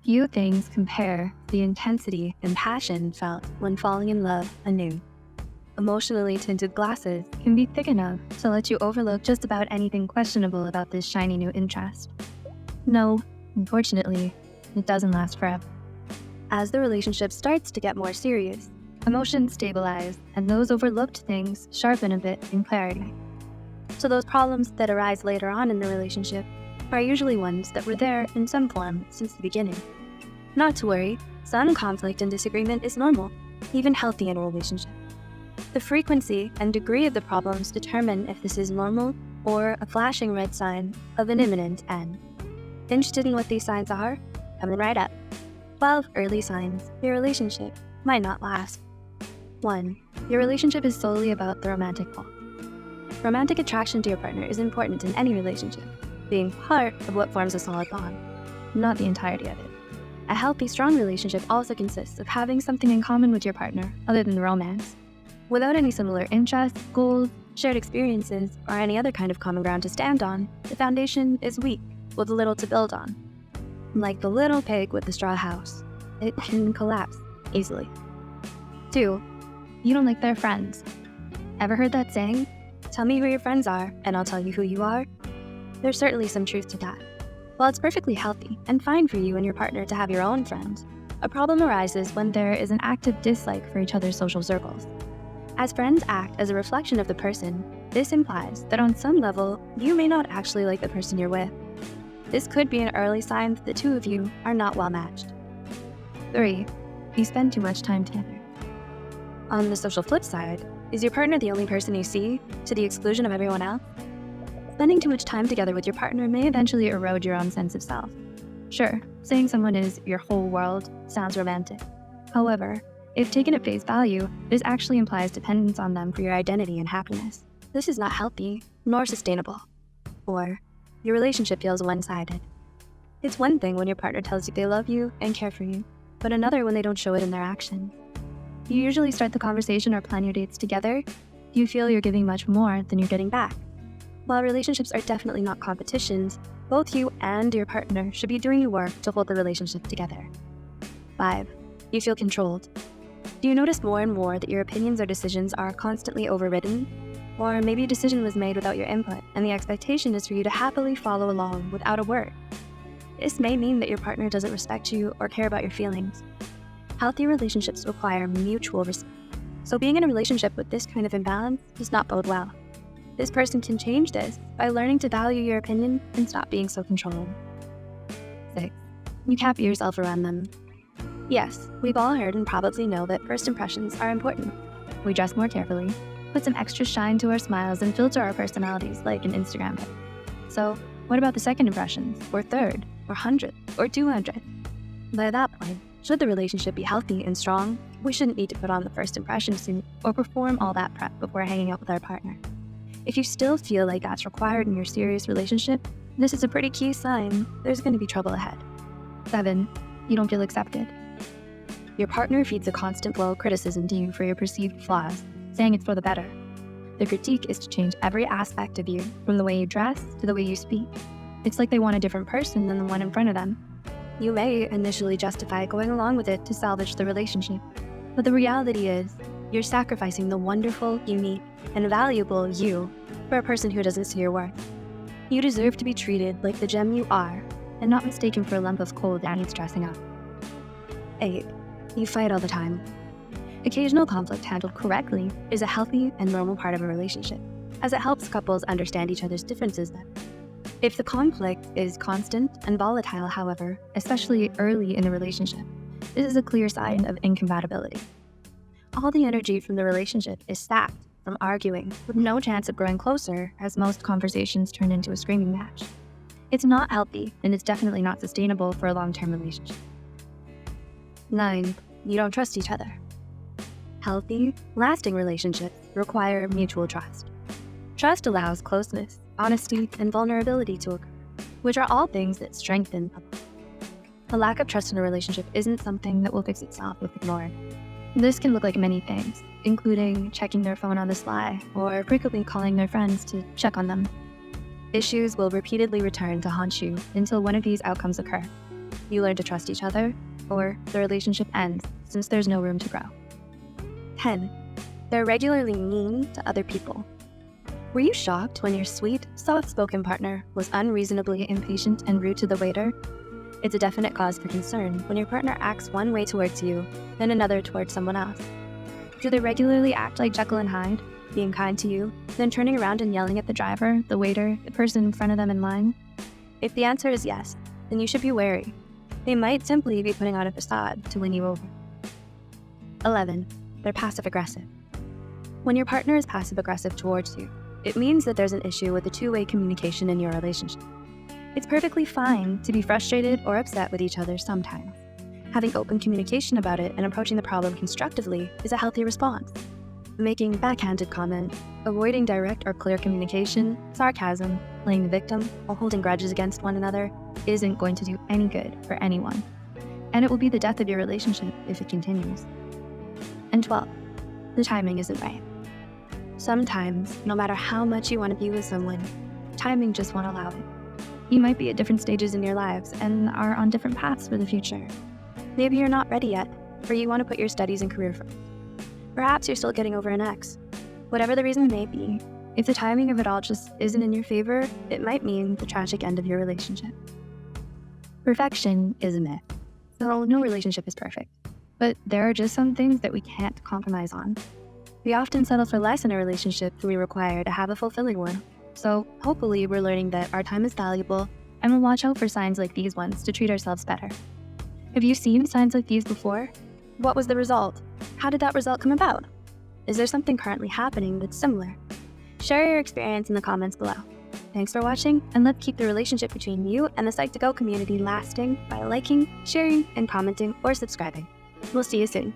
Few things compare the intensity and passion felt when falling in love anew. Emotionally tinted glasses can be thick enough to let you overlook just about anything questionable about this shiny new interest. No, unfortunately, it doesn't last forever. As the relationship starts to get more serious, emotions stabilize, and those overlooked things sharpen a bit in clarity. So those problems that arise later on in the relationship are usually ones that were there in some form since the beginning. Not to worry, some conflict and disagreement is normal, even healthy in a relationship. The frequency and degree of the problems determine if this is normal or a flashing red sign of an imminent end. Interested in what these signs are? Coming right up. 12 early signs your relationship might not last. 1. Your relationship is solely about the romantic pull. Romantic attraction to your partner is important in any relationship, being part of what forms a solid bond, not the entirety of it. A healthy, strong relationship also consists of having something in common with your partner other than romance. Without any similar interests, goals, shared experiences, or any other kind of common ground to stand on, the foundation is weak, with little to build on. Like the little pig with the straw house, it can collapse easily. 2. You don't like their friends. Ever heard that saying? Tell me who your friends are, and I'll tell you who you are? There's certainly some truth to that. While it's perfectly healthy and fine for you and your partner to have your own friends, a problem arises when there is an active dislike for each other's social circles. As friends act as a reflection of the person, this implies that on some level, you may not actually like the person you're with. This could be an early sign that the two of you are not well matched. 3. You spend too much time together. On the social flip side, is your partner the only person you see, to the exclusion of everyone else? Spending too much time together with your partner may eventually erode your own sense of self. Sure, saying someone is your whole world sounds romantic. However, if taken at face value, this actually implies dependence on them for your identity and happiness. This is not healthy, nor sustainable. 4. Your relationship feels one-sided. It's one thing when your partner tells you they love you and care for you, but another when they don't show it in their actions. You usually start the conversation or plan your dates together. You feel you're giving much more than you're getting back. While relationships are definitely not competitions, both you and your partner should be doing your work to hold the relationship together. 5. You feel controlled. Do you notice more and more that your opinions or decisions are constantly overridden? Or maybe a decision was made without your input, and the expectation is for you to happily follow along without a word. This may mean that your partner doesn't respect you or care about your feelings. Healthy relationships require mutual respect, so being in a relationship with this kind of imbalance does not bode well. This person can change this by learning to value your opinion and stop being so controlling. 6. You cap yourself around them. Yes, we've all heard and probably know that first impressions are important. We dress more carefully, put some extra shine to our smiles, and filter our personalities like an Instagram pic. So, what about the second impressions, or third, or 100th, or 200th? By that point, should the relationship be healthy and strong, we shouldn't need to put on the first impression suit or perform all that prep before hanging out with our partner. If you still feel like that's required in your serious relationship, this is a pretty key sign there's going to be trouble ahead. 7. You don't feel accepted. Your partner feeds a constant flow of criticism to you for your perceived flaws, saying it's for the better. The critique is to change every aspect of you, from the way you dress to the way you speak. It's like they want a different person than the one in front of them. You may initially justify going along with it to salvage the relationship, but the reality is, you're sacrificing the wonderful, unique, and valuable you for a person who doesn't see your worth. You deserve to be treated like the gem you are, and not mistaken for a lump of coal that needs dressing up. 8. You fight all the time. Occasional conflict handled correctly is a healthy and normal part of a relationship, as it helps couples understand each other's differences better. If the conflict is constant and volatile, however, especially early in the relationship, this is a clear sign of incompatibility. All the energy from the relationship is sapped from arguing, with no chance of growing closer, as most conversations turn into a screaming match. It's not healthy, and it's definitely not sustainable for a long-term relationship. 9. You don't trust each other. Healthy, lasting relationships require mutual trust. Trust allows closeness, honesty, and vulnerability to occur, which are all things that strengthen a bond. A lack of trust in a relationship isn't something that will fix itself if ignored. This can look like many things, including checking their phone on the sly or frequently calling their friends to check on them. Issues will repeatedly return to haunt you until one of these outcomes occur. you learn to trust each other, or the relationship ends since there's no room to grow. 10. They're regularly mean to other people. Were you shocked when your sweet, soft-spoken partner was unreasonably impatient and rude to the waiter? It's a definite cause for concern when your partner acts one way towards you, then another towards someone else. Do they regularly act like Jekyll and Hyde, being kind to you, then turning around and yelling at the driver, the waiter, the person in front of them in line? If the answer is yes, then you should be wary. They might simply be putting on a facade to win you over. 11. They're passive-aggressive. When your partner is passive-aggressive towards you, it means that there's an issue with the two-way communication in your relationship. It's perfectly fine to be frustrated or upset with each other sometimes. Having open communication about it and approaching the problem constructively is a healthy response. Making backhanded comments, avoiding direct or clear communication, sarcasm, playing the victim, or holding grudges against one another isn't going to do any good for anyone. And it will be the death of your relationship if it continues. And 12. The timing isn't right. Sometimes, no matter how much you want to be with someone, timing just won't allow it. You might be at different stages in your lives and are on different paths for the future. Maybe you're not ready yet, or you want to put your studies and career first. Perhaps you're still getting over an ex. Whatever the reason may be, if the timing of it all just isn't in your favor, it might mean the tragic end of your relationship. Perfection is a myth, so no relationship is perfect. But there are just some things that we can't compromise on. We often settle for less in a relationship than we require to have a fulfilling one. So hopefully we're learning that our time is valuable and we'll watch out for signs like these ones to treat ourselves better. Have you seen signs like these before? What was the result? How did that result come about? Is there something currently happening that's similar? Share your experience in the comments below. Thanks for watching, and let's keep the relationship between you and the Psych2Go community lasting by liking, sharing, and commenting or subscribing. We'll see you soon.